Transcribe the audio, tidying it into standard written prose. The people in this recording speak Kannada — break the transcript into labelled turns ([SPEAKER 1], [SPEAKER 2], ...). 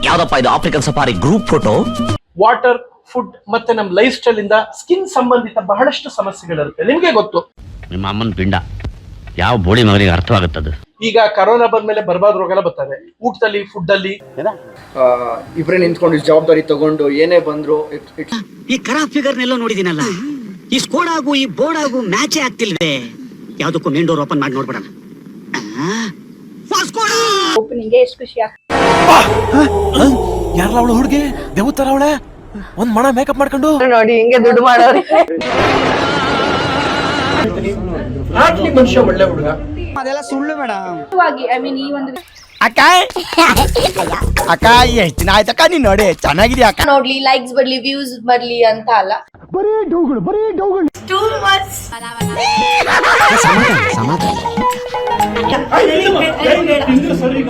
[SPEAKER 1] ಯಾವ್ದಪ್ಪ ಇದು African safari group photo?
[SPEAKER 2] Water, food ಮತ್ತೆ ನಮ್ ಲೈಫ್ ಸ್ಟೈಲ್ ಇಂದ ಸ್ಕಿನ್ ಸಂಬಂಧಿತ ಬಹಳಷ್ಟು ಸಮಸ್ಯೆಗಳಿರುತ್ತೆ, ನಿಮ್ಗೆ ಗೊತ್ತು.
[SPEAKER 3] ನಿಮ್ಮ ಅಮ್ಮನ ಪಿಂಡ ಯಾವ ಬೋಳಿ ಮಗನಿಗೆ ಅರ್ಥವಾಗುತ್ತದೆ.
[SPEAKER 2] ಈಗ ಕರೋನಾ ಬಂದ್ಮೇಲೆ ಬರ್ಬಾದ್ ರೋಗ ಎಲ್ಲ ಬರ್ತದೆ, ಊಟದಲ್ಲಿ, ಫುಡ್ ಅಲ್ಲಿ.
[SPEAKER 4] ಇಬ್ರೇ ನಿಂತ್ಕೊಂಡು ಜವಾಬ್ದಾರಿ ತಗೊಂಡು ಏನೇ ಬಂದ್ರು
[SPEAKER 5] ಈ ಕರಾ ಫಿಗರ್ ನೆಲ್ಲ ನೋಡಿದಿನಲ್ಲ, ಈ ಸ್ಕೋಡ್ ಆಗು ಈ ಬೋರ್ಡ್ ಆಗು ಮ್ಯಾಚೇ ಆಗ್ತಿಲ್ವೇ. ಯಾವ್ದಕ್ಕೂ ಮೇನ್ ಡೋರ್ ಓಪನ್ ಮಾಡಿ ನೋಡ್ಬಿಡೋಣ.
[SPEAKER 6] ಓಪನಿಂಗ್ ಎಷ್ಟು ಖುಷಿ ಆಗ್ತದೆ.
[SPEAKER 7] ಯಾರಲ್ಲ ಅವಳು ಹುಡುಗಿ ದೇವತರ ಅವಳೆ ಒಂದ್ ಮಣ ಮೇಕಪ್ ಮಾಡ್ಕೊಂಡು
[SPEAKER 6] ನೋಡಿ ಹಿಂಗೆ ದುಡ್ಡು ಮಾಡೋರು.
[SPEAKER 2] ಮನುಷ್ಯ ಒಳ್ಳೆ ಹುಡುಗ.
[SPEAKER 5] ಅದೆಲ್ಲ ಸುಳ್ಳು ಮೇಡಮ್.
[SPEAKER 6] ಐ ಮೀನ್ ಈ ಒಂದು
[SPEAKER 5] ಅಕ್ಕ ಅಕ್ಕ ಎಷ್ಟು ದಿನ ಆಯ್ತಕ್ಕ ನೀನ್ ನೋಡಿ ಚೆನ್ನಾಗಿದ್ಯಾ ಅಕ್ಕ.
[SPEAKER 6] ನೋಡ್ಲಿ, ಲೈಕ್ಸ್ ಬರ್ಲಿ, ವ್ಯೂಸ್ ಬರ್ಲಿ ಅಂತ ಅಲ್ಲ. Too much.
[SPEAKER 5] ಸಮಾಧಾನ